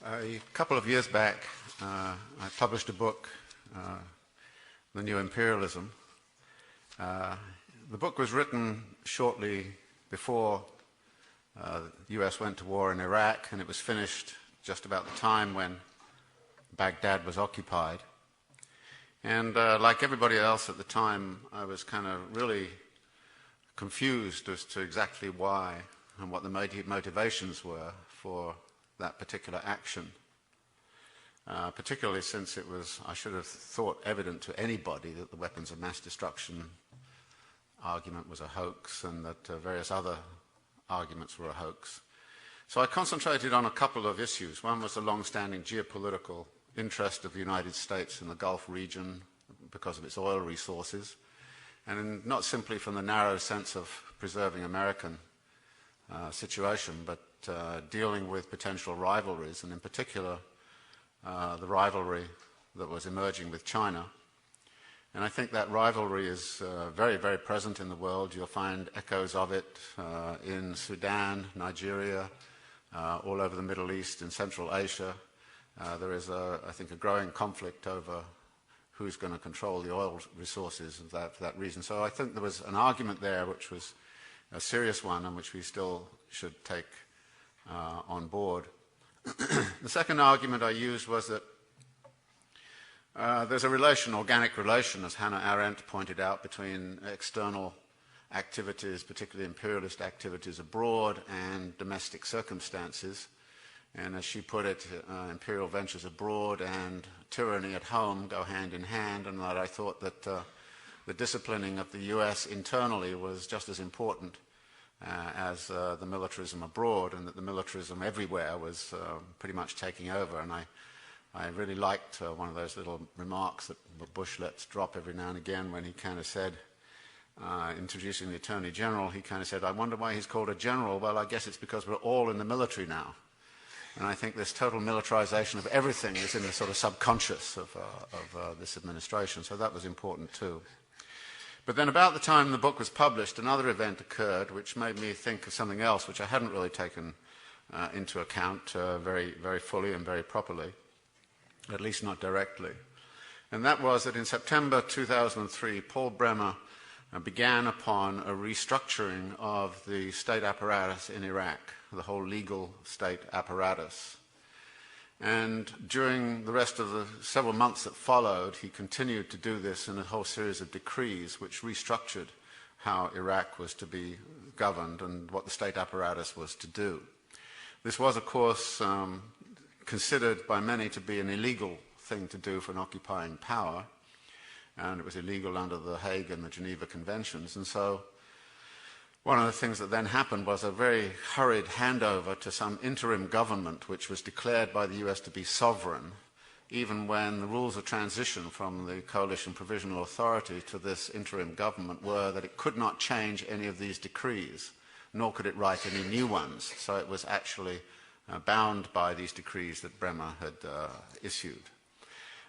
A couple of years back, I published a book, The New Imperialism. The book was written shortly before the US went to war in Iraq, and it was finished just about the time when Baghdad was occupied. And like everybody else at the time, I was kind of really confused as to exactly why and what the motivations were for that particular action, particularly since it was, I should have thought, evident to anybody that the weapons of mass destruction argument was a hoax and that various other arguments were a hoax. So I concentrated on a couple of issues. One was the long-standing geopolitical interest of the United States in the Gulf region because of its oil resources, and not simply from the narrow sense of preserving American situation, but dealing with potential rivalries, and in particular the rivalry that was emerging with China. And I think that rivalry is very, very present in the world. You'll find echoes of it in Sudan, Nigeria, all over the Middle East, in Central Asia. There is, I think, a growing conflict over who's going to control the oil resources for that reason. So I think there was an argument there which was a serious one and which we still should take on board. The second argument I used was that there's a relation, organic relation, as Hannah Arendt pointed out, between external activities, particularly imperialist activities abroad, and domestic circumstances. And as she put it, imperial ventures abroad and tyranny at home go hand in hand, and that I thought that the disciplining of the US internally was just as important as the militarism abroad, and that the militarism everywhere was pretty much taking over. And I really liked one of those little remarks that Bush lets drop every now and again when he kind of said, introducing the Attorney General, he kind of said, "I wonder why he's called a general. Well, I guess it's because we're all in the military now." And I think this total militarization of everything is in the sort of subconscious of this administration, so that was important too. But then about the time the book was published, another event occurred which made me think of something else which I hadn't really taken into account very, very fully and very properly, at least not directly. And that was that in September 2003, Paul Bremer began upon a restructuring of the state apparatus in Iraq, the whole legal state apparatus. And during the rest of the several months that followed, he continued to do this in a whole series of decrees which restructured how Iraq was to be governed and what the state apparatus was to do. This was, of course, considered by many to be an illegal thing to do for an occupying power, and it was illegal under the Hague and the Geneva Conventions. And so one of the things that then happened was a very hurried handover to some interim government which was declared by the US to be sovereign, even when the rules of transition from the Coalition Provisional Authority to this interim government were that it could not change any of these decrees, nor could it write any new ones. So it was actually bound by these decrees that Bremer had issued.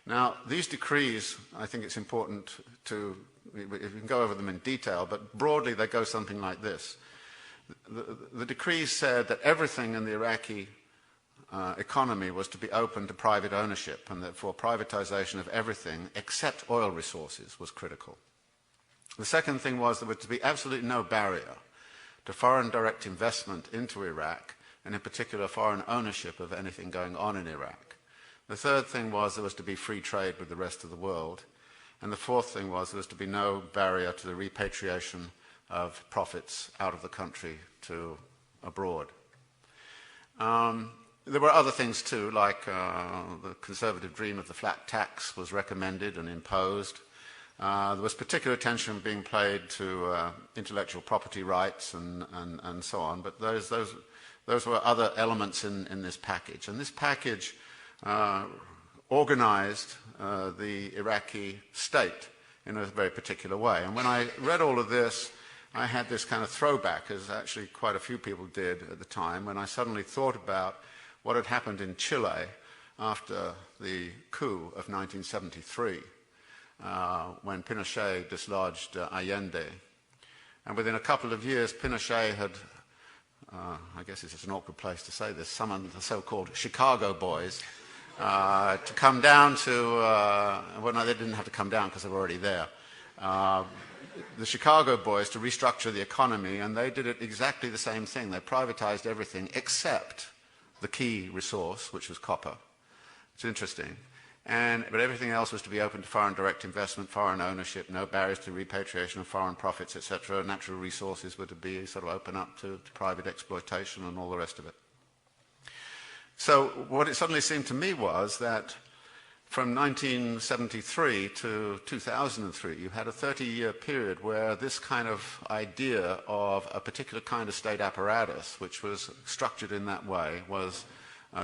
Now, these decrees, I think it's important to, we can go over them in detail, but broadly they go something like this. The decrees said that everything in the Iraqi economy was to be open to private ownership, and therefore privatization of everything except oil resources was critical. The second thing was there was to be absolutely no barrier to foreign direct investment into Iraq, and in particular foreign ownership of anything going on in Iraq. The third thing was there was to be free trade with the rest of the world. And the fourth thing was there was to be no barrier to the repatriation of profits out of the country to abroad. There were other things too, like the conservative dream of the flat tax was recommended and imposed. There was particular attention being paid to intellectual property rights and so on, but those were other elements in this package. And this package organized the Iraqi state in a very particular way. And when I read all of this, I had this kind of throwback, as actually quite a few people did at the time, when I suddenly thought about what had happened in Chile after the coup of 1973, when Pinochet dislodged Allende. And within a couple of years, Pinochet had I guess it's an awkward place to say this, summoned the so-called Chicago boys to come down to, well, no, they didn't have to come down because they were already there. The Chicago boys to restructure the economy, and they did it exactly the same thing. They privatized everything except the key resource, which was copper. It's interesting. But everything else was to be open to foreign direct investment, foreign ownership, no barriers to repatriation of foreign profits, etc. Natural resources were to be sort of open up to private exploitation and all the rest of it. So what it suddenly seemed to me was that from 1973 to 2003, you had a 30-year period where this kind of idea of a particular kind of state apparatus, which was structured in that way, was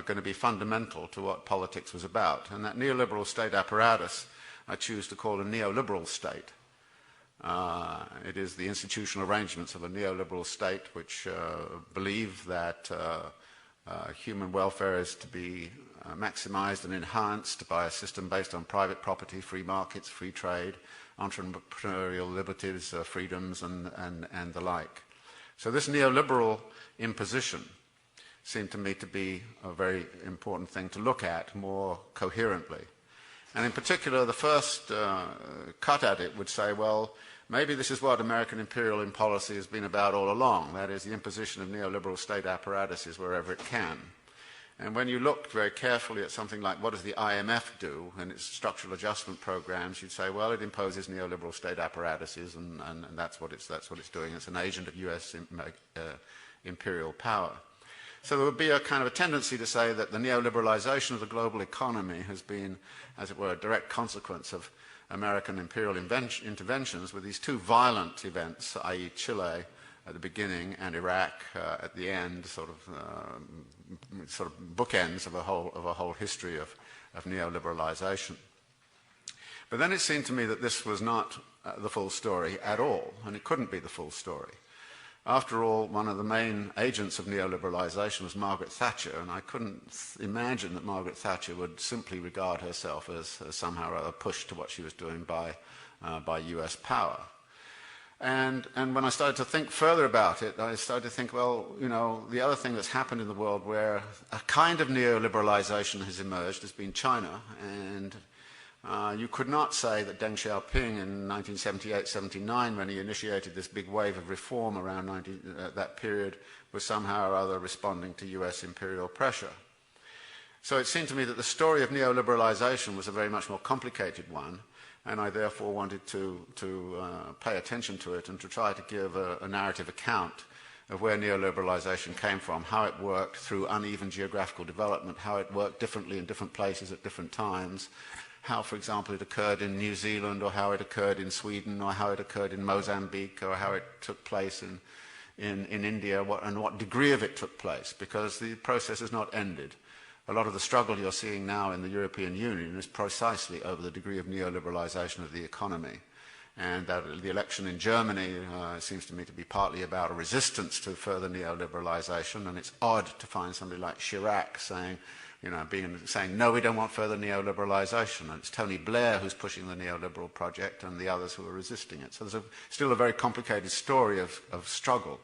going to be fundamental to what politics was about. And that neoliberal state apparatus, I choose to call a neoliberal state. It is the institutional arrangements of a neoliberal state which believe that human welfare is to be maximized and enhanced by a system based on private property, free markets, free trade, entrepreneurial liberties, freedoms, and the like. So this neoliberal imposition seemed to me to be a very important thing to look at more coherently. And in particular, the first cut at it would say, well, maybe this is what American imperial policy has been about all along, that is the imposition of neoliberal state apparatuses wherever it can. And when you look very carefully at something like what does the IMF do in its structural adjustment programs, you'd say, well, it imposes neoliberal state apparatuses, and that's what it's doing. It's an agent of US imperial power. So there would be a kind of a tendency to say that the neoliberalization of the global economy has been, as it were, a direct consequence of American imperial interventions with these two violent events, i.e. Chile at the beginning and Iraq at the end, sort of bookends of a whole history of neoliberalization. But then it seemed to me that this was not the full story at all, and it couldn't be the full story. After all, one of the main agents of neoliberalization was Margaret Thatcher, and I couldn't imagine that Margaret Thatcher would simply regard herself as somehow or other pushed to what she was doing by US power. And when I started to think further about it, I started to think, well, you know, the other thing that's happened in the world where a kind of neoliberalization has emerged has been China, and you could not say that Deng Xiaoping in 1978-79, when he initiated this big wave of reform around that period, was somehow or other responding to US imperial pressure. So it seemed to me that the story of neoliberalization was a very much more complicated one, and I therefore wanted to pay attention to it and to try to give a narrative account of where neoliberalization came from, how it worked through uneven geographical development, how it worked differently in different places at different times, how, for example, it occurred in New Zealand, or how it occurred in Sweden, or how it occurred in Mozambique, or how it took place in India, and what degree of it took place, because the process has not ended. A lot of the struggle you're seeing now in the European Union is precisely over the degree of neoliberalization of the economy. And that the election in Germany seems to me to be partly about a resistance to further neoliberalization, and it's odd to find somebody like Chirac saying, saying, no, we don't want further neoliberalization. And it's Tony Blair who's pushing the neoliberal project and the others who are resisting it. So there's still a very complicated story of struggle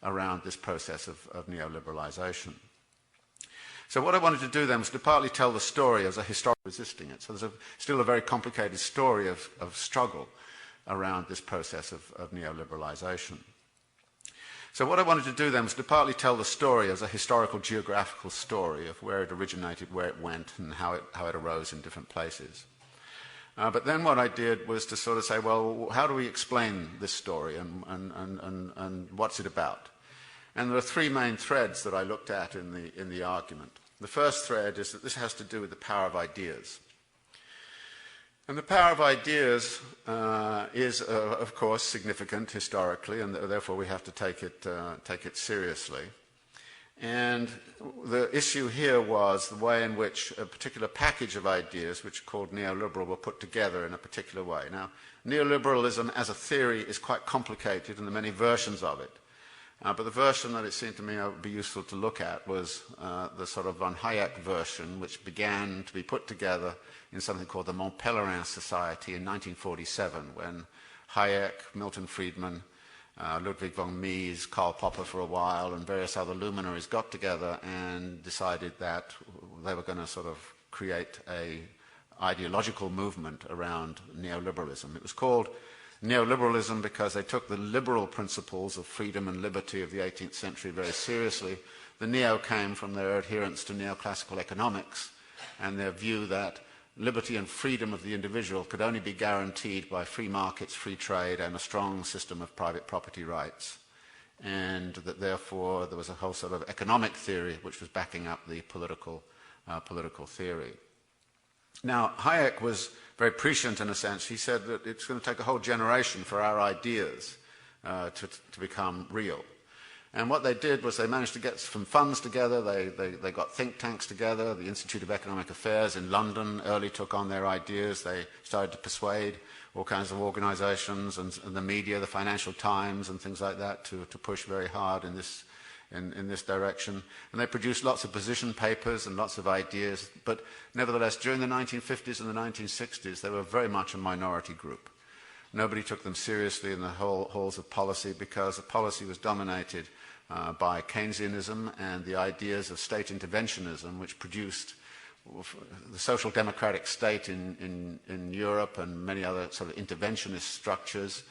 around this process of neoliberalization. So what I wanted to do then was to partly tell the story as a historical resisting it. So there's still a very complicated story of struggle around this process of neoliberalization. So what I wanted to do then was to partly tell the story as a historical geographical story of where it originated, where it went, and how it arose in different places. But then what I did was to sort of say, well, how do we explain this story and what's it about? And there are three main threads that I looked at in the argument. The first thread is that this has to do with the power of ideas. And the power of ideas is, of course, significant historically, and therefore we have to take it seriously. And the issue here was the way in which a particular package of ideas, which are called neoliberal, were put together in a particular way. Now, neoliberalism as a theory is quite complicated, and there are many versions of it. But the version that it seemed to me would be useful to look at was the sort of von Hayek version, which began to be put together in something called the Mont Pelerin Society in 1947, when Hayek, Milton Friedman, Ludwig von Mises, Karl Popper for a while, and various other luminaries got together and decided that they were going to sort of create a ideological movement around neoliberalism. It was called neoliberalism because they took the liberal principles of freedom and liberty of the 18th century very seriously. The neo came from their adherence to neoclassical economics and their view that liberty and freedom of the individual could only be guaranteed by free markets, free trade, and a strong system of private property rights. And that therefore there was a whole sort of economic theory which was backing up the political theory. Now, Hayek was very prescient in a sense. He said that it's going to take a whole generation for our ideas to become real. And what they did was they managed to get some funds together. They got think tanks together. The Institute of Economic Affairs in London early took on their ideas. They started to persuade all kinds of organizations and the media, the Financial Times and things like that to push very hard in this direction. And they produced lots of position papers and lots of ideas. But nevertheless, during the 1950s and the 1960s, they were very much a minority group. Nobody took them seriously in the halls of policy because the policy was dominated by Keynesianism and the ideas of state interventionism, which produced the social democratic state in Europe and many other sort of interventionist structures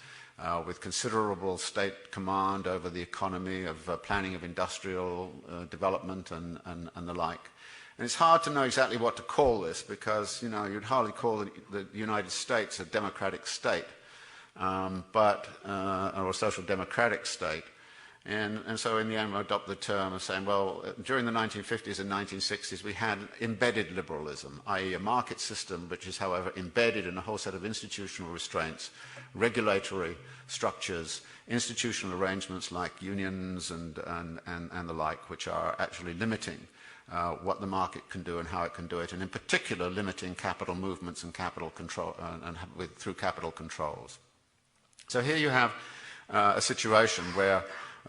with considerable state command over the economy, of planning of industrial development and the like. And it's hard to know exactly what to call this because, you know, you'd hardly call the United States a democratic state, or a social democratic state. And so in the end we adopt the term of saying, well, during the 1950s and 1960s we had embedded liberalism, i.e. a market system which is, however, embedded in a whole set of institutional restraints, regulatory structures, institutional arrangements like unions and the like, which are actually limiting what the market can do and how it can do it, and in particular limiting capital movements and capital control through capital controls. So here you have a situation where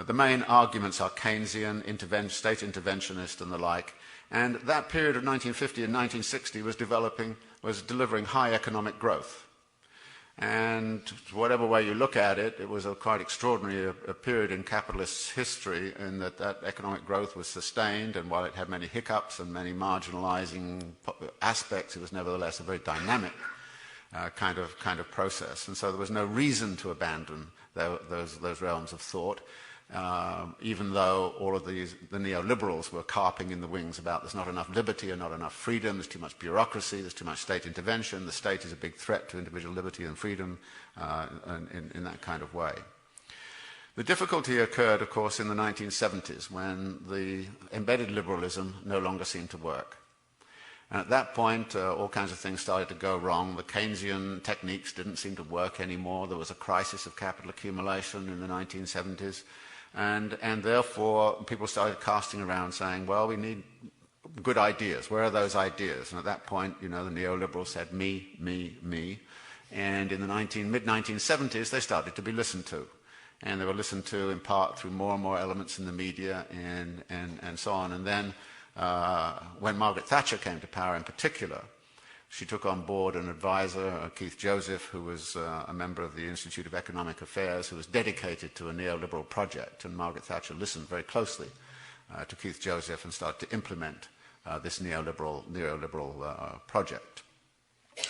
the main arguments are Keynesian, state interventionist and the like, and that period of 1950 and 1960 was delivering high economic growth. And whatever way you look at it, it was a quite extraordinary a period in capitalist history in that economic growth was sustained, and while it had many hiccups and many marginalizing aspects, it was nevertheless a very dynamic kind of process. And so there was no reason to abandon those realms of thought. Even though all of the neoliberals were carping in the wings about there's not enough liberty and not enough freedom, there's too much bureaucracy, there's too much state intervention, the state is a big threat to individual liberty and freedom in that kind of way. The difficulty occurred, of course, in the 1970s when the embedded liberalism no longer seemed to work. And at that point, all kinds of things started to go wrong. The Keynesian techniques didn't seem to work anymore. There was a crisis of capital accumulation in the 1970s. And therefore, people started casting around saying, well, we need good ideas. Where are those ideas? And at that point, you know, the neoliberals said, me, me, me. And in the mid-1970s, they started to be listened to. And they were listened to in part through more and more elements in the media and so on. And then when Margaret Thatcher came to power in particular, she took on board an advisor, Keith Joseph, who was a member of the Institute of Economic Affairs, who was dedicated to a neoliberal project. And Margaret Thatcher listened very closely to Keith Joseph and started to implement this neoliberal project.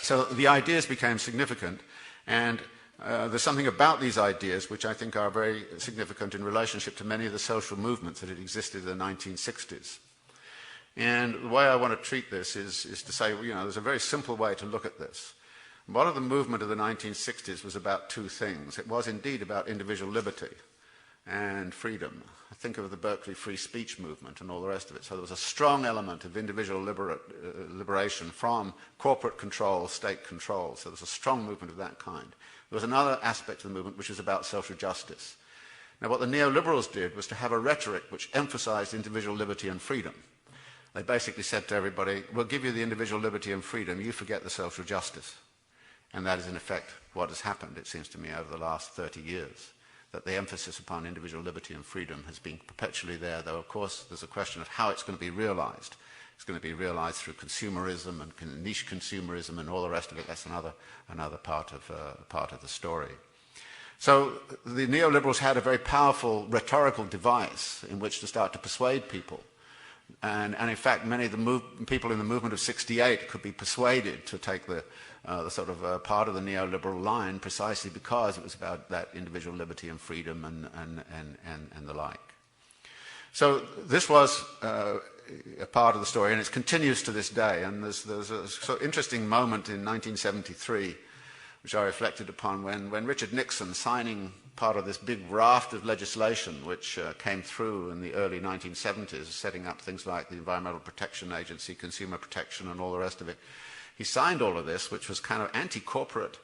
So the ideas became significant, and there's something about these ideas which I think are very significant in relationship to many of the social movements that had existed in the 1960s. And the way I want to treat this is to say, you know, there's a very simple way to look at this. A lot of the movement of the 1960s was about two things. It was indeed about individual liberty and freedom. I think of the Berkeley free speech movement and all the rest of it. So there was a strong element of individual liberation from corporate control, state control. So there was a strong movement of that kind. There was another aspect of the movement which was about social justice. Now what the neoliberals did was to have a rhetoric which emphasized individual liberty and freedom. They basically said to everybody, we'll give you the individual liberty and freedom, you forget the social justice. And that is in effect what has happened, it seems to me, over the last 30 years, that the emphasis upon individual liberty and freedom has been perpetually there, though of course there's a question of how it's going to be realized. It's going to be realized through consumerism and niche consumerism and all the rest of it. That's another part of the story. So the neoliberals had a very powerful rhetorical device in which to start to persuade people. And in fact, many of the people in the movement of '68 could be persuaded to take the sort of part of the neoliberal line precisely because it was about that individual liberty and freedom and the like. So this was a part of the story, and it continues to this day. And there's a sort of interesting moment in 1973, which I reflected upon when Richard Nixon, signing part of this big raft of legislation which came through in the early 1970s, setting up things like the Environmental Protection Agency, Consumer Protection, and all the rest of it. He signed all of this, which was kind of anti-corporate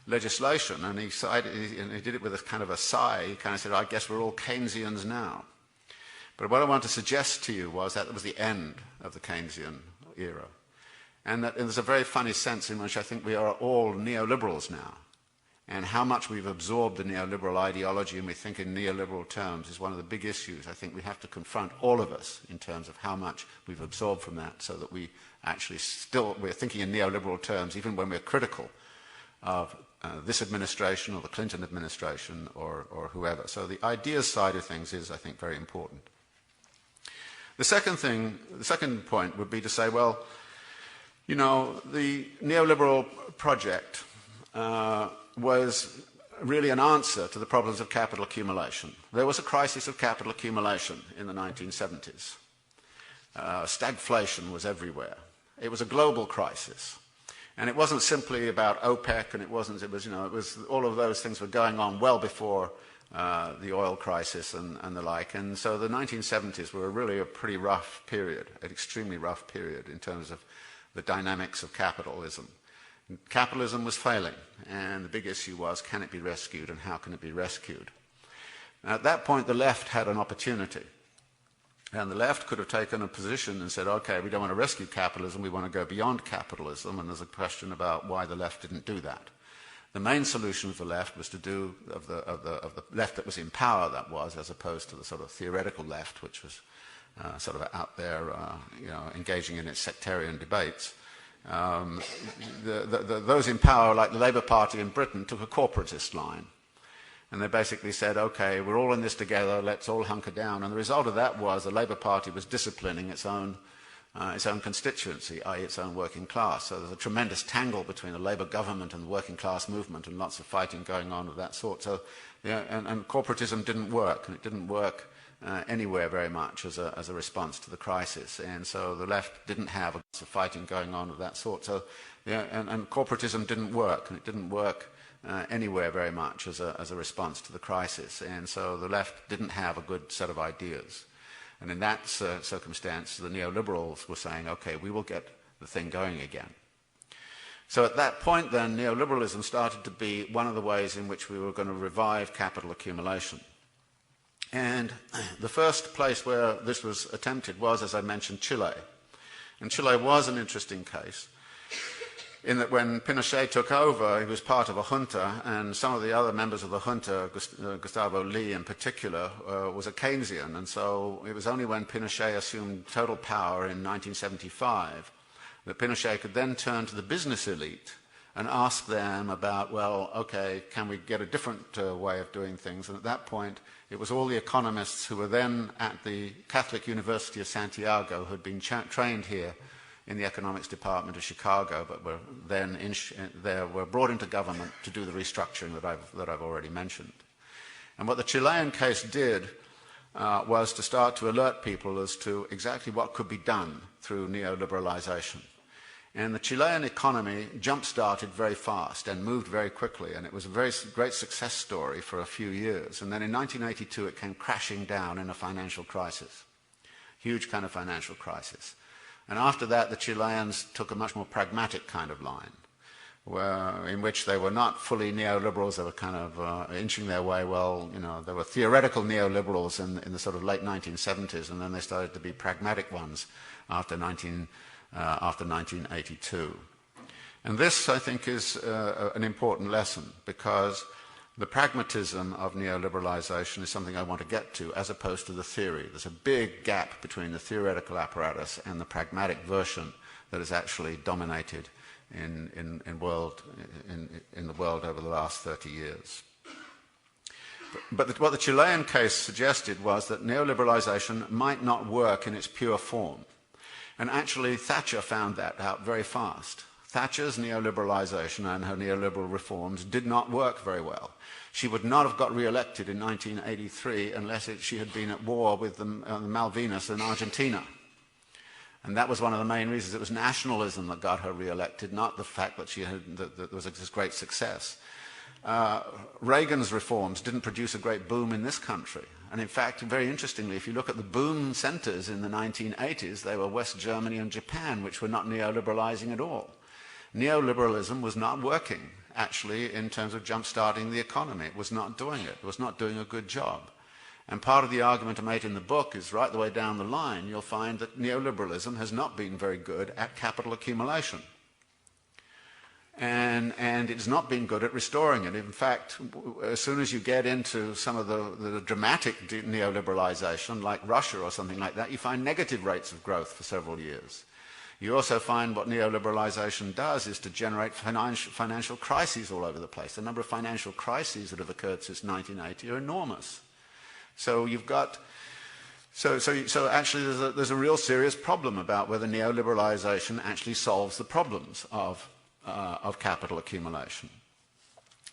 legislation, and he did it with a kind of a sigh. He kind of said, I guess we're all Keynesians now. But what I want to suggest to you was that it was the end of the Keynesian era. And that there's a very funny sense in which I think we are all neoliberals now. And how much we've absorbed the neoliberal ideology and we think in neoliberal terms is one of the big issues I think we have to confront, all of us, in terms of how much we've absorbed from that, so that we actually we're thinking in neoliberal terms even when we're critical of this administration or the Clinton administration or whoever. So the ideas side of things is, I think, very important. The second point would be to say, well, you know, the neoliberal project was really an answer to the problems of capital accumulation. There was a crisis of capital accumulation in the 1970s. Stagflation was everywhere. It was a global crisis. And it wasn't simply about OPEC, and it was all of those things were going on well before the oil crisis and the like. And so the 1970s were really a pretty rough period, an extremely rough period in terms of the dynamics of capitalism. Capitalism was failing, and the big issue was, can it be rescued, and how can it be rescued? At that point, the left had an opportunity. And the left could have taken a position and said, okay, we don't want to rescue capitalism, we want to go beyond capitalism, and there's a question about why the left didn't do that. The main solution of the left was to do, of the left that was in power, that was, as opposed to the sort of theoretical left, which was sort of out there, engaging in its sectarian debates. Those in power, like the Labour Party in Britain, took a corporatist line. And they basically said, okay, we're all in this together, let's all hunker down. And the result of that was the Labour Party was disciplining its own constituency, i.e. its own working class. So there's a tremendous tangle between the Labour government and the working class movement, and lots of fighting going on of that sort. So, and corporatism didn't work, and it didn't work anywhere very much as a response to the crisis. And so the left didn't have lots of fighting going on of that sort. So, and corporatism didn't work, and it didn't work anywhere very much as a response to the crisis. And so the left didn't have a good set of ideas. And in that circumstance, the neoliberals were saying, okay, we will get the thing going again. So at that point then, neoliberalism started to be one of the ways in which we were going to revive capital accumulation. And the first place where this was attempted was, as I mentioned, Chile. And Chile was an interesting case, in that when Pinochet took over, he was part of a junta, and some of the other members of the junta, Gustavo Lee in particular, was a Keynesian. And so it was only when Pinochet assumed total power in 1975 that Pinochet could then turn to the business elite and ask them about, well, okay, can we get a different way of doing things? And at that point, it was all the economists who were then at the Catholic University of Santiago, who had been trained here in the economics department of Chicago, but were then were brought into government to do the restructuring that I've already mentioned. And what the Chilean case did was to start to alert people as to exactly what could be done through neoliberalization. And the Chilean economy jump-started very fast and moved very quickly, and it was a very great success story for a few years. And then in 1982 it came crashing down in a financial crisis, huge kind of financial crisis. And after that, the Chileans took a much more pragmatic kind of line, in which they were not fully neoliberals. They were kind of inching their way. Well, there were theoretical neoliberals in the sort of late 1970s, and then they started to be pragmatic ones after 1982. And this, I think, is an important lesson, because the pragmatism of neoliberalization is something I want to get to, as opposed to the theory. There's a big gap between the theoretical apparatus and the pragmatic version that has actually dominated in the world over the last 30 years. But what the Chilean case suggested was that neoliberalization might not work in its pure form. And actually, Thatcher found that out very fast. Thatcher's neoliberalization and her neoliberal reforms did not work very well. She would not have got re-elected in 1983 unless she had been at war with the Malvinas in Argentina. And that was one of the main reasons. It was nationalism that got her re-elected, not the fact that that there was this great success. Reagan's reforms didn't produce a great boom in this country. And in fact, very interestingly, if you look at the boom centers in the 1980s, they were West Germany and Japan, which were not neoliberalizing at all. Neoliberalism was not working, actually, in terms of jump-starting the economy. It was not doing it. It was not doing a good job. And part of the argument I made in the book is right the way down the line, you'll find that neoliberalism has not been very good at capital accumulation. And it's not been good at restoring it. In fact, as soon as you get into some of the dramatic neoliberalization, like Russia or something like that, you find negative rates of growth for several years. You also find what neoliberalization does is to generate financial crises all over the place. The number of financial crises that have occurred since 1980 are enormous. So you've got, so actually there's a real serious problem about whether neoliberalization actually solves the problems of capital accumulation.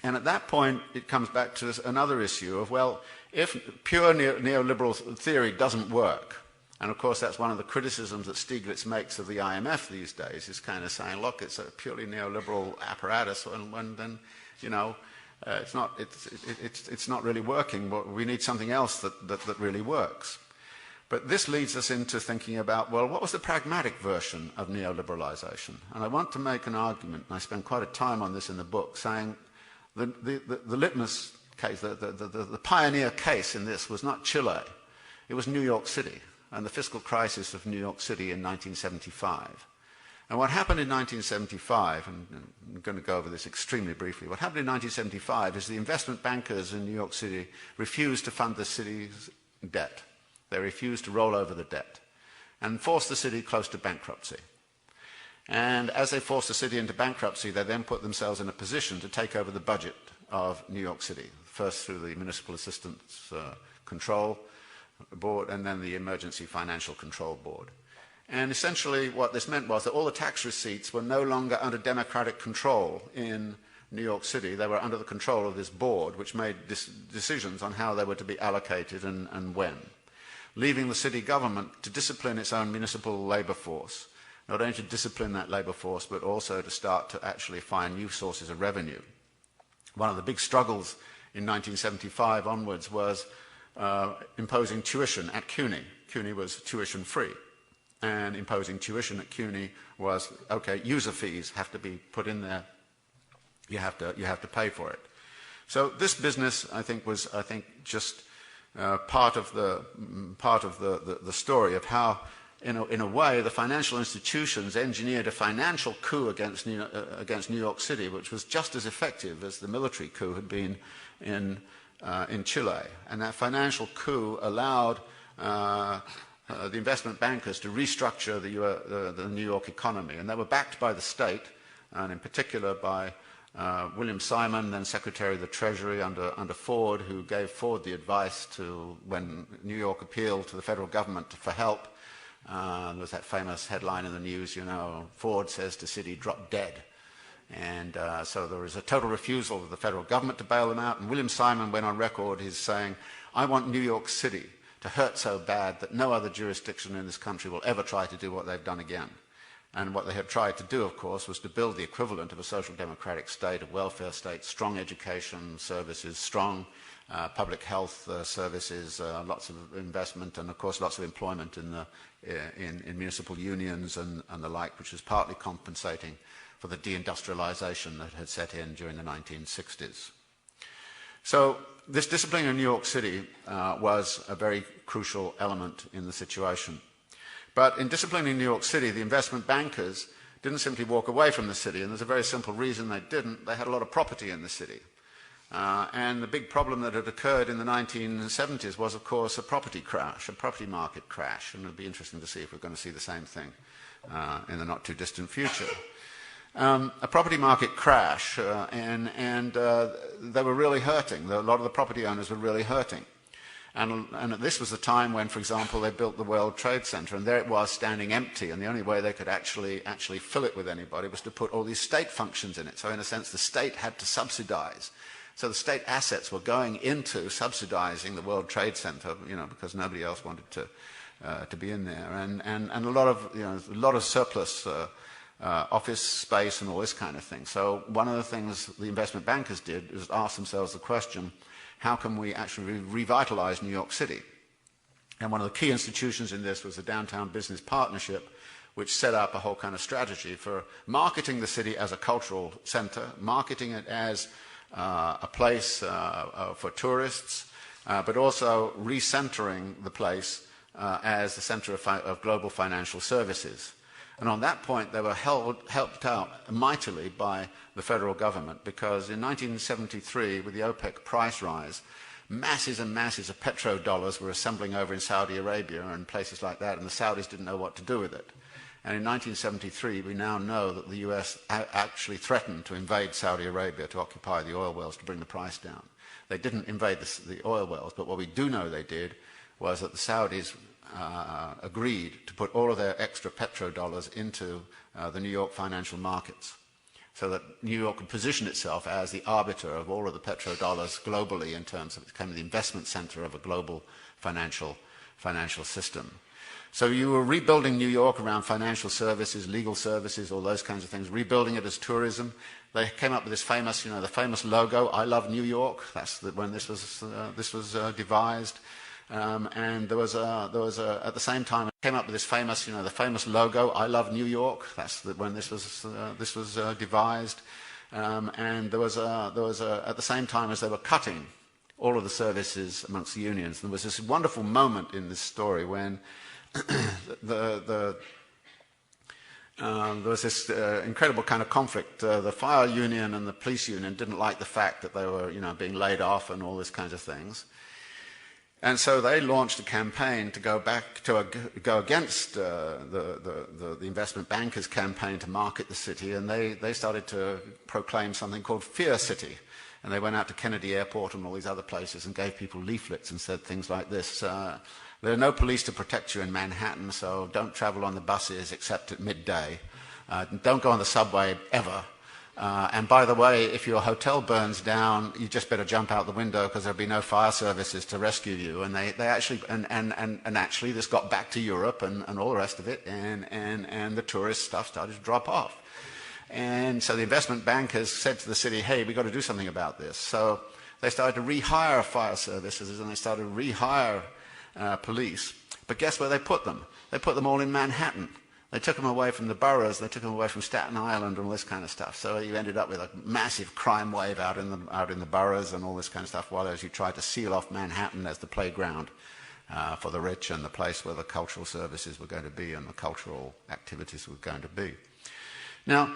And at that point, it comes back to another issue of, well, if pure neoliberal theory doesn't work, and of course that's one of the criticisms that Stiglitz makes of the IMF these days, is kind of saying, look, it's a purely neoliberal apparatus, and then, you know, it's not really working. We need something else that really works. But this leads us into thinking about, well, what was the pragmatic version of neoliberalization? And I want to make an argument, and I spend quite a time on this in the book, saying the litmus case, the pioneer case in this was not Chile, it was New York City, and the fiscal crisis of New York City in 1975. And what happened in 1975, and I'm going to go over this extremely briefly, what happened in 1975 is the investment bankers in New York City refused to fund the city's debt. They refused to roll over the debt and forced the city close to bankruptcy. And as they forced the city into bankruptcy, they then put themselves in a position to take over the budget of New York City, first through the Municipal Assistance Control Board and then the Emergency Financial Control Board. And essentially what this meant was that all the tax receipts were no longer under democratic control in New York City. They were under the control of this board, which made decisions on how they were to be allocated and when, leaving the city government to discipline its own municipal labor force, not only to discipline that labor force, but also to start to actually find new sources of revenue. One of the big struggles in 1975 onwards was imposing tuition at CUNY. CUNY was tuition-free. And imposing tuition at CUNY was, okay, user fees have to be put in there. You have to pay for it. So this business, I think, was just part of the story of how, in a way, the financial institutions engineered a financial coup against New York City, which was just as effective as the military coup had been in Chile. And that financial coup allowed the investment bankers to restructure the New York economy. And they were backed by the state, and in particular by William Simon, then Secretary of the Treasury under Ford, who gave Ford the advice to, when New York appealed to the federal government for help, there was that famous headline in the news, you know, Ford says to city, drop dead. And so there was a total refusal of the federal government to bail them out. And William Simon went on record as saying, I want New York City to hurt so bad that no other jurisdiction in this country will ever try to do what they've done again. And what they had tried to do, of course, was to build the equivalent of a social democratic state, a welfare state, strong education services, strong public health services, lots of investment, and of course lots of employment in municipal unions and the like, which was partly compensating for the deindustrialization that had set in during the 1960s. So this discipline in New York City was a very crucial element in the situation. But in disciplining New York City, the investment bankers didn't simply walk away from the city, and there's a very simple reason they didn't. They had a lot of property in the city. And the big problem that had occurred in the 1970s was, of course, a property crash, a property market crash, and it'll be interesting to see if we're going to see the same thing in the not-too-distant future. a property market crash, and they were really hurting. A lot of the property owners were really hurting. And this was the time when, for example, they built the World Trade Center, and there it was standing empty, and the only way they could actually fill it with anybody was to put all these state functions in it. So in a sense, the state had to subsidize. So the state assets were going into subsidizing the World Trade Center, because nobody else wanted to be in there, and a lot of surplus office space and all this kind of thing. So one of the things the investment bankers did is ask themselves the question, how can we actually revitalize New York City? And one of the key institutions in this was the Downtown Business Partnership, which set up a whole kind of strategy for marketing the city as a cultural center, marketing it as a place for tourists, but also recentering the place as the center of global financial services. And on that point, they were helped out mightily by the federal government, because in 1973, with the OPEC price rise, masses and masses of petrodollars were assembling over in Saudi Arabia and places like that, and the Saudis didn't know what to do with it. And in 1973, we now know that the US actually threatened to invade Saudi Arabia to occupy the oil wells to bring the price down. They didn't invade the oil wells, but what we do know they did was that the Saudis agreed to put all of their extra petrodollars into the New York financial markets, so that New York could position itself as the arbiter of all of the petrodollars globally, in terms of it becoming the investment center of a global financial system. So you were rebuilding New York around financial services, legal services, all those kinds of things, rebuilding it as tourism. They came up with this famous, the famous logo, "I love New York." That's when this was devised. And there was at the same time, it came up with this famous, the famous logo, "I love New York." That's when this was devised. And there was at the same time as they were cutting all of the services amongst the unions, there was this wonderful moment in this story when there was this incredible kind of conflict. The fire union and the police union didn't like the fact that they were, being laid off and all these kinds of things. And so they launched a campaign to go against the investment bankers' campaign to market the city, and they started to proclaim something called Fear City. And they went out to Kennedy Airport and all these other places and gave people leaflets and said things like this: there are no police to protect you in Manhattan, so don't travel on the buses except at midday. Don't go on the subway ever. And by the way, if your hotel burns down, you just better jump out the window, because there'll be no fire services to rescue you. And they actually, and actually this got back to Europe and all the rest of it, and the tourist stuff started to drop off. And so the investment bankers said to the city, "Hey, we've got to do something about this." So they started to rehire fire services, and they started to rehire police. But guess where they put them? They put them all in Manhattan. They took them away from the boroughs, they took them away from Staten Island and all this kind of stuff. So you ended up with a massive crime wave out in the boroughs and all this kind of stuff, while as you tried to seal off Manhattan as the playground for the rich and the place where the cultural services were going to be and the cultural activities were going to be. Now,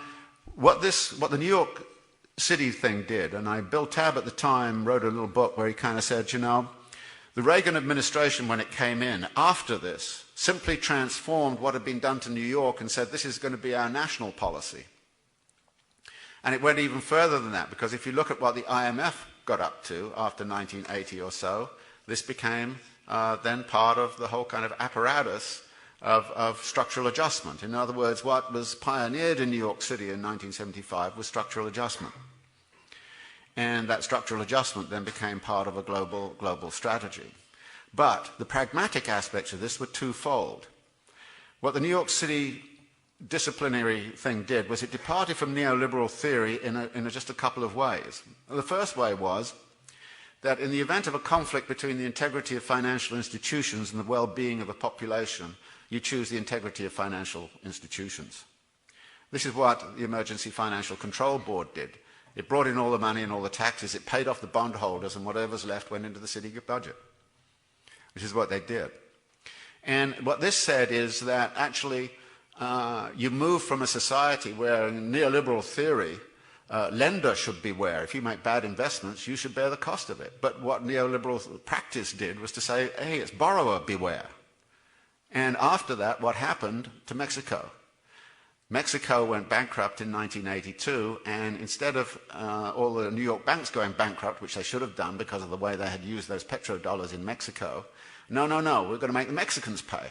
what the New York City thing did, and Bill Tabb at the time wrote a little book where he kind of said, the Reagan administration, when it came in after this, simply transformed what had been done to New York and said, this is going to be our national policy. And it went even further than that, because if you look at what the IMF got up to after 1980 or so, this became then part of the whole kind of apparatus of structural adjustment. In other words, what was pioneered in New York City in 1975 was structural adjustment. And that structural adjustment then became part of a global strategy. But the pragmatic aspects of this were twofold. What the New York City disciplinary thing did was it departed from neoliberal theory in just a couple of ways. The first way was that in the event of a conflict between the integrity of financial institutions and the well-being of a population, you choose the integrity of financial institutions. This is what the Emergency Financial Control Board did. It brought in all the money and all the taxes, it paid off the bondholders, and whatever's left went into the city budget, which is what they did. And what this said is that actually you move from a society where in neoliberal theory, lender should beware. If you make bad investments, you should bear the cost of it. But what neoliberal practice did was to say, hey, it's borrower beware. And after that, what happened to Mexico? Mexico went bankrupt in 1982, and instead of all the New York banks going bankrupt, which they should have done because of the way they had used those petrodollars in Mexico, no, we're going to make the Mexicans pay.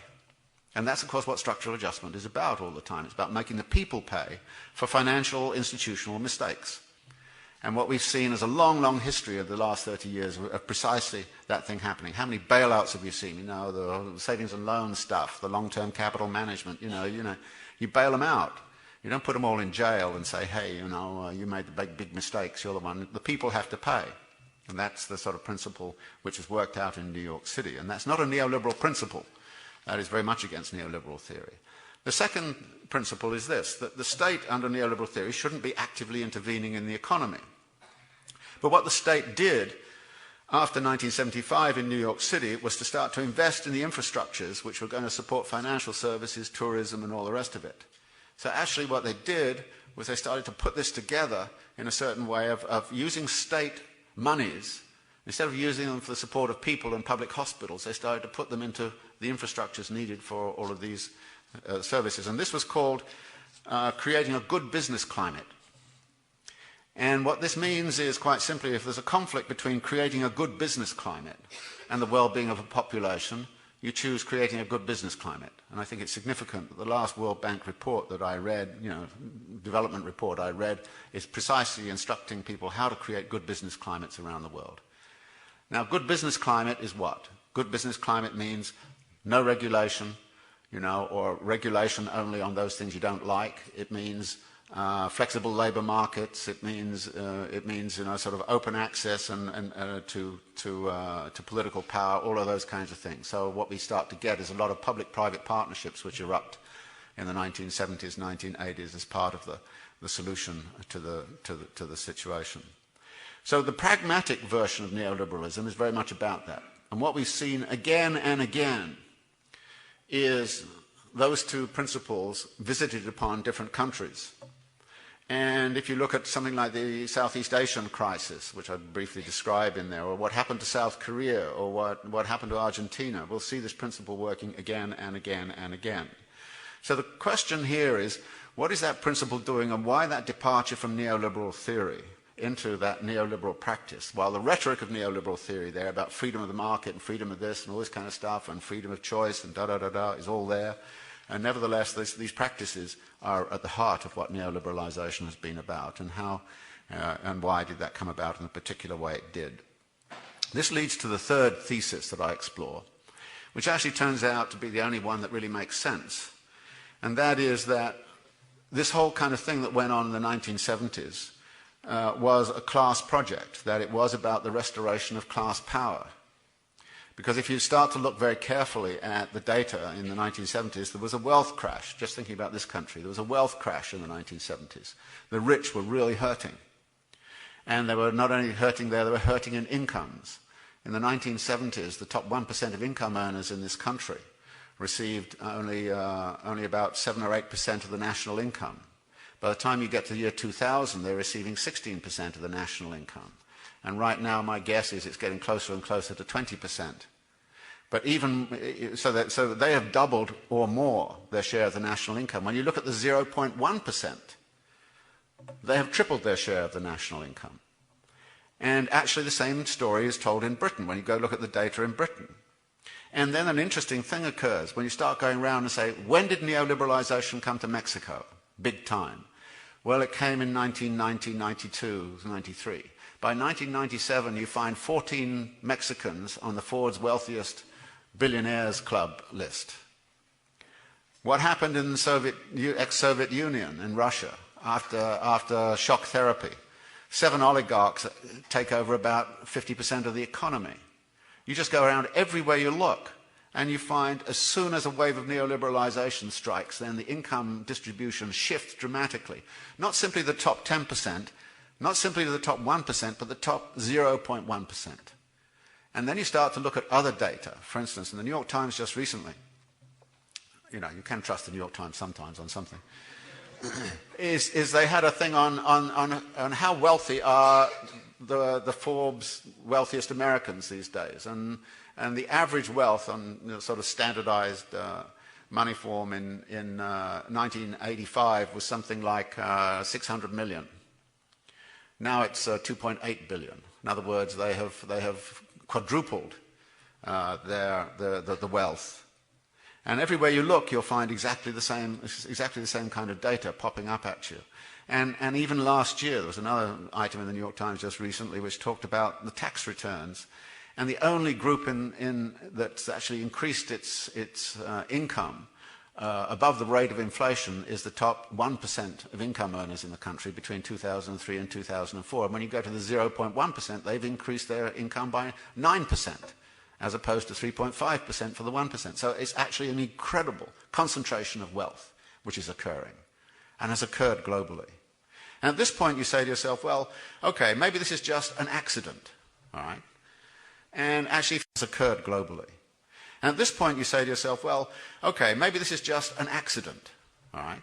And that's, of course, what structural adjustment is about all the time. It's about making the people pay for financial, institutional mistakes. And what we've seen is a long, long history of the last 30 years of precisely that thing happening. How many bailouts have you seen? You know, the savings and loan stuff, the long-term capital management, you bail them out. You don't put them all in jail and say, hey, you made the big mistakes, you're the one. The people have to pay. And that's the sort of principle which has worked out in New York City. And that's not a neoliberal principle. That is very much against neoliberal theory. The second principle is this, that the state under neoliberal theory shouldn't be actively intervening in the economy. But what the state did after 1975 in New York City was to start to invest in the infrastructures which were going to support financial services, tourism, and all the rest of it. So actually what they did was they started to put this together in a certain way of using state monies. Instead of using them for the support of people and public hospitals, they started to put them into the infrastructures needed for all of these services. And this was called creating a good business climate. And what this means is, quite simply, if there's a conflict between creating a good business climate and the well-being of a population, you choose creating a good business climate. And I think it's significant that the last World Bank report that I read, development report I read, is precisely instructing people how to create good business climates around the world. Now, good business climate is what? Good business climate means no regulation, or regulation only on those things you don't like. It means flexible labour markets. It means sort of open access to political power. All of those kinds of things. So what we start to get is a lot of public-private partnerships which erupt in the 1970s, 1980s as part of the solution to the situation. So the pragmatic version of neoliberalism is very much about that. And what we've seen again and again is those two principles visited upon different countries. And if you look at something like the Southeast Asian crisis, which I briefly describe in there, or what happened to South Korea, or what happened to Argentina, we'll see this principle working again and again and again. So the question here is, what is that principle doing, and why that departure from neoliberal theory into that neoliberal practice? While the rhetoric of neoliberal theory there about freedom of the market and freedom of this and all this kind of stuff and freedom of choice and da-da-da-da is all there. And nevertheless, these practices are at the heart of what neoliberalization has been about, and how and why did that come about in the particular way it did. This leads to the third thesis that I explore, which actually turns out to be the only one that really makes sense. And that is that this whole kind of thing that went on in the 1970s was a class project, that it was about the restoration of class power. Because if you start to look very carefully at the data in the 1970s, there was a wealth crash. Just thinking about this country, there was a wealth crash in the 1970s. The rich were really hurting. And they were not only hurting there, they were hurting in incomes. In the 1970s, the top 1% of income earners in this country received only about 7 or 8% of the national income. By the time you get to the year 2000, they're receiving 16% of the national income. And right now, my guess is it's getting closer and closer to 20%. But even so they have doubled or more their share of the national income. When you look at the 0.1%, they have tripled their share of the national income. And actually, the same story is told in Britain when you go look at the data in Britain. And then an interesting thing occurs when you start going around and say, when did neoliberalization come to Mexico? Big time. Well, it came in 1990, 92, 93. By 1997, you find 14 Mexicans on the Forbes wealthiest billionaires club list. What happened in the ex-Soviet Union, in Russia, after shock therapy? 7 oligarchs take over about 50% of the economy. You just go around everywhere you look, and you find as soon as a wave of neoliberalization strikes, then the income distribution shifts dramatically. Not simply the top 10%, not simply the top 1%, but the top 0.1%. And then you start to look at other data. For instance, in the New York Times just recently, you can trust the New York Times sometimes on something, is they had a thing on how wealthy are the Forbes wealthiest Americans these days. And the average wealth on sort of standardized money form in 1985 was something like 600 million. Now it's 2.8 billion. In other words, they have quadrupled the wealth. And everywhere you look, you'll find exactly the same kind of data popping up at you. And even last year, there was another item in the New York Times just recently which talked about the tax returns. And the only group that's actually increased its income above the rate of inflation is the top 1% of income earners in the country between 2003 and 2004. And when you go to the 0.1%, they've increased their income by 9%, as opposed to 3.5% for the 1%. So it's actually an incredible concentration of wealth which is occurring, and has occurred globally. And at this point you say to yourself, well, okay, maybe this is just an accident, all right? And actually it's occurred globally. And at this point you say to yourself, well, okay, maybe this is just an accident, all right?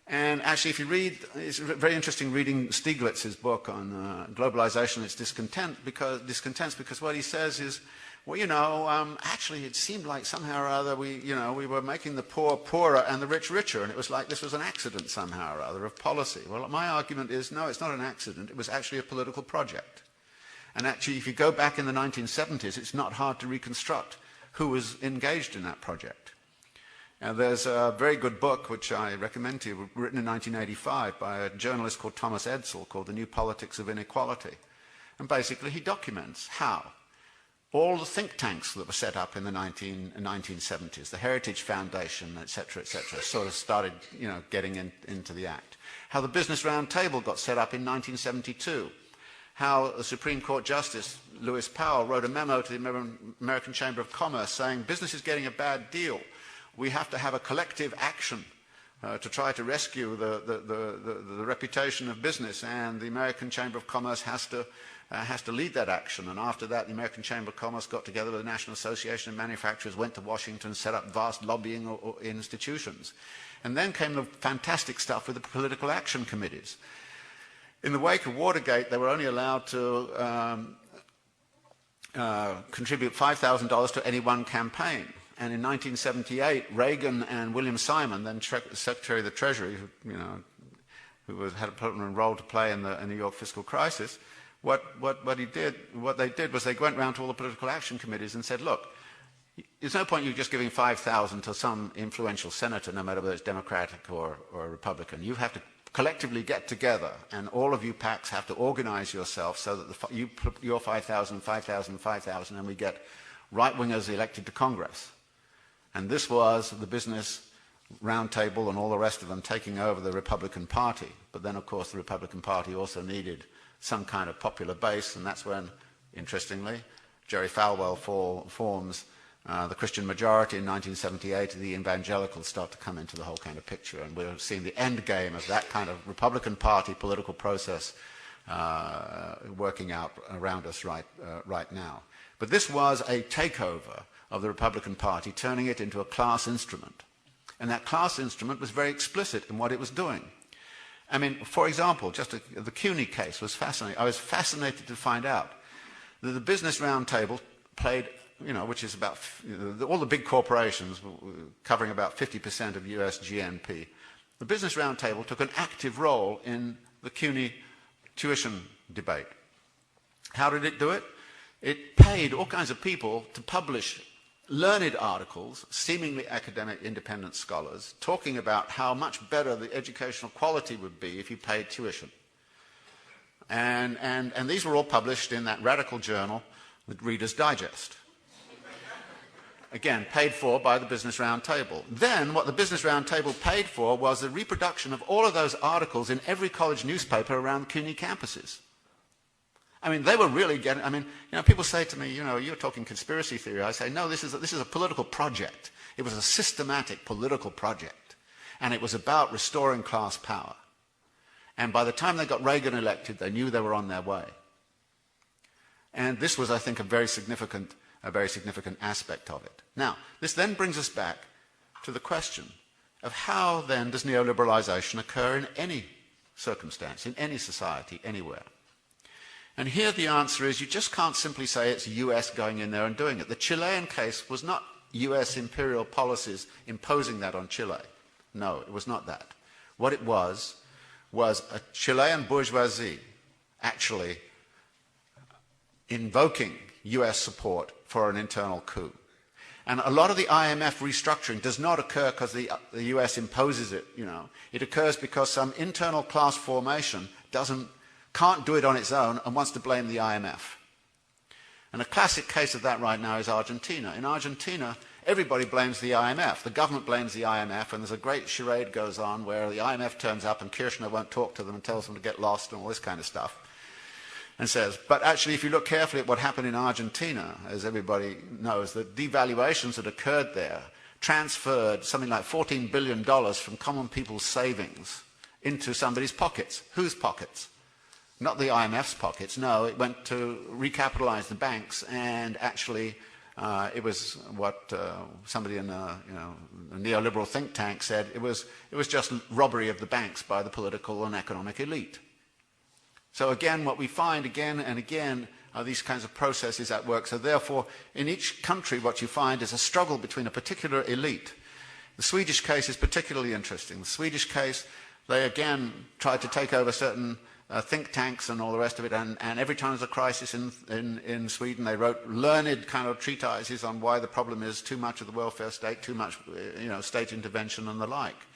And actually if you read, it's very interesting reading Stiglitz's book on globalization and its discontents, because what he says is, well, actually it seemed like somehow or other we were making the poor poorer and the rich richer, and it was like this was an accident somehow or other of policy. Well, my argument is, no, it's not an accident. It was actually a political project. And actually, if you go back in the 1970s, it's not hard to reconstruct who was engaged in that project. And there's a very good book, which I recommend to you, written in 1985 by a journalist called Thomas Edsall, called The New Politics of Inequality. And basically he documents how all the think tanks that were set up in the 1970s, the Heritage Foundation, etc., sort of started, getting into the act. How the Business Roundtable got set up in 1972. How the Supreme Court Justice Lewis Powell wrote a memo to the American Chamber of Commerce saying, business is getting a bad deal. We have to have a collective action to try to rescue the reputation of business, and the American Chamber of Commerce has to lead that action. And after that, the American Chamber of Commerce got together with the National Association of Manufacturers, went to Washington, set up vast lobbying institutions. And then came the fantastic stuff with the political action committees. In the wake of Watergate, they were only allowed to contribute $5,000 to any one campaign. And in 1978, Reagan and William Simon, then Secretary of the Treasury, who had a permanent role to play in the New York fiscal crisis, what they did was they went around to all the political action committees and said, look, there's no point you just giving $5,000 to some influential senator, no matter whether it's Democratic or Republican. You have to collectively get together, and all of you PACs have to organize yourself so that you put your 5,000, 5,000, 5,000, and we get right-wingers elected to Congress. And this was the Business Roundtable and all the rest of them taking over the Republican Party. But then, of course, the Republican Party also needed some kind of popular base, and that's when, interestingly, Jerry Falwell forms the Christian majority in 1978. The evangelicals start to come into the whole kind of picture, and we're seeing the end game of that kind of Republican Party political process working out around us right now. But this was a takeover of the Republican Party, turning it into a class instrument. And that class instrument was very explicit in what it was doing. I mean, for example, the CUNY case was fascinating. I was fascinated to find out that the Business Roundtable played, which is about, all the big corporations covering about 50% of US GNP. The Business Roundtable took an active role in the CUNY tuition debate. How did it do it? It paid all kinds of people to publish learned articles, seemingly academic independent scholars, talking about how much better the educational quality would be if you paid tuition. And these were all published in that radical journal, the Reader's Digest. Again, paid for by the Business Roundtable. Then what the Business Roundtable paid for was the reproduction of all of those articles in every college newspaper around the CUNY campuses. I mean, they were really getting, people say to me, you're talking conspiracy theory. I say, no, this is a political project. It was a systematic political project. And it was about restoring class power. And by the time they got Reagan elected, they knew they were on their way. And this was, I think, a very significant aspect of it. Now, this then brings us back to the question of how then does neoliberalization occur in any circumstance, in any society, anywhere? And here the answer is you just can't simply say it's US going in there and doing it. The Chilean case was not US imperial policies imposing that on Chile. No, it was not that. What it was a Chilean bourgeoisie actually invoking US support for an internal coup. And a lot of the IMF restructuring does not occur because the US imposes it, you know. It occurs because some internal class formation can't do it on its own and wants to blame the IMF. And a classic case of that right now is Argentina. In Argentina, everybody blames the IMF. The government blames the IMF, and there's a great charade goes on where the IMF turns up and Kirchner won't talk to them and tells them to get lost and all this kind of stuff. And says, but actually if you look carefully at what happened in Argentina, as everybody knows, the devaluations that occurred there transferred something like $14 billion from common people's savings into somebody's pockets. Whose pockets? Not the IMF's pockets, no, it went to recapitalize the banks, and actually it was what somebody in a neoliberal think tank said, it was just robbery of the banks by the political and economic elite. So again, what we find again and again are these kinds of processes at work. So therefore, in each country, what you find is a struggle between a particular elite. The Swedish case is particularly interesting. The Swedish case, they again tried to take over certain think tanks and all the rest of it, and every time there's a crisis in Sweden, they wrote learned kind of treatises on why the problem is too much of the welfare state, too much state intervention and the like.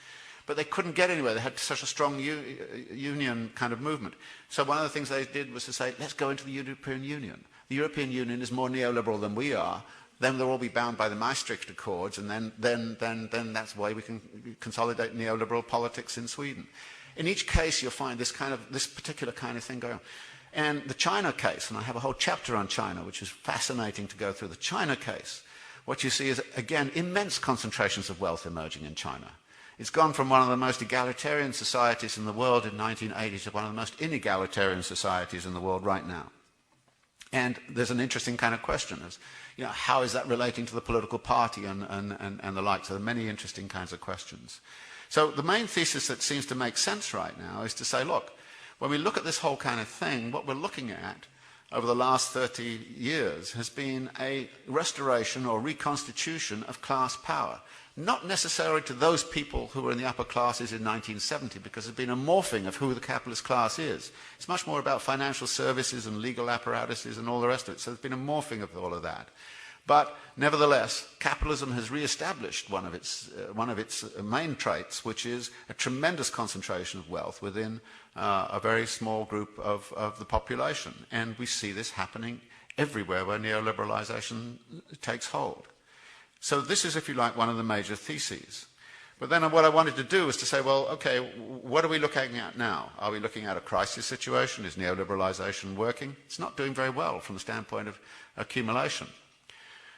But they couldn't get anywhere. They had such a strong union kind of movement. So one of the things they did was to say, let's go into the European Union. The European Union is more neoliberal than we are. Then they'll all be bound by the Maastricht Accords, and then that's why we can consolidate neoliberal politics in Sweden. In each case, you'll find this particular kind of thing going on. And the China case, and I have a whole chapter on China, which is fascinating to go through. The China case, what you see is, again, immense concentrations of wealth emerging in China. It's gone from one of the most egalitarian societies in the world in 1980 to one of the most inegalitarian societies in the world right now. And there's an interesting kind of question as, how is that relating to the political party and the like? So there are many interesting kinds of questions. So the main thesis that seems to make sense right now is to say, look, when we look at this whole kind of thing, what we're looking at over the last 30 years has been a restoration or reconstitution of class power. Not necessarily to those people who were in the upper classes in 1970, because there's been a morphing of who the capitalist class is. It's much more about financial services and legal apparatuses and all the rest of it. So there's been a morphing of all of that. But nevertheless, capitalism has re-established one of its main traits, which is a tremendous concentration of wealth within a very small group of the population. And we see this happening everywhere where neoliberalization takes hold. So this is, if you like, one of the major theses. But then what I wanted to do was to say, well, okay, what are we looking at now? Are we looking at a crisis situation? Is neoliberalization working? It's not doing very well from the standpoint of accumulation.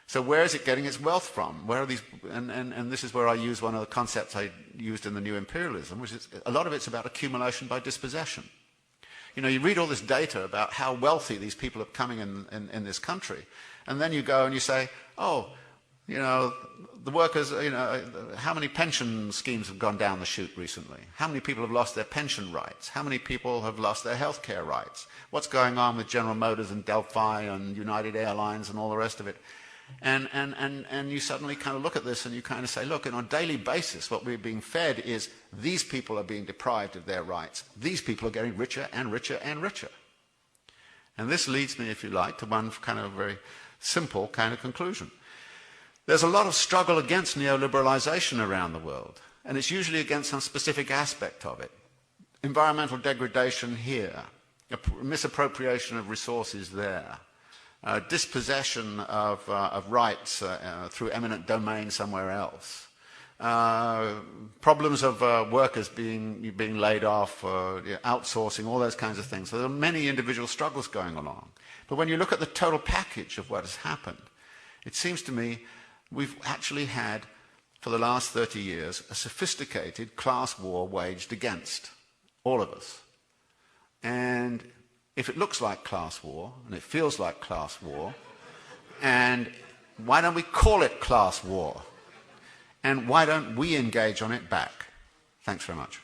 So where is it getting its wealth from? Where are these? And this is where I use one of the concepts I used in the New Imperialism, which is a lot of it's about accumulation by dispossession. You read all this data about how wealthy these people are becoming in this country, and then you go and you say, oh, the workers, how many pension schemes have gone down the chute recently? How many people have lost their pension rights? How many people have lost their health care rights? What's going on with General Motors and Delphi and United Airlines and all the rest of it? And you suddenly kind of look at this and you kind of say, look, on a daily basis, what we're being fed is these people are being deprived of their rights. These people are getting richer and richer and richer. And this leads me, if you like, to one kind of very simple kind of conclusion. There's a lot of struggle against neoliberalization around the world, and it's usually against some specific aspect of it. Environmental degradation here, misappropriation of resources there, dispossession of rights through eminent domain somewhere else, problems of workers being laid off, outsourcing, all those kinds of things. So there are many individual struggles going along. But when you look at the total package of what has happened, it seems to me we've actually had, for the last 30 years, a sophisticated class war waged against all of us. And if it looks like class war, and it feels like class war, and why don't we call it class war? And why don't we engage on it back? Thanks very much.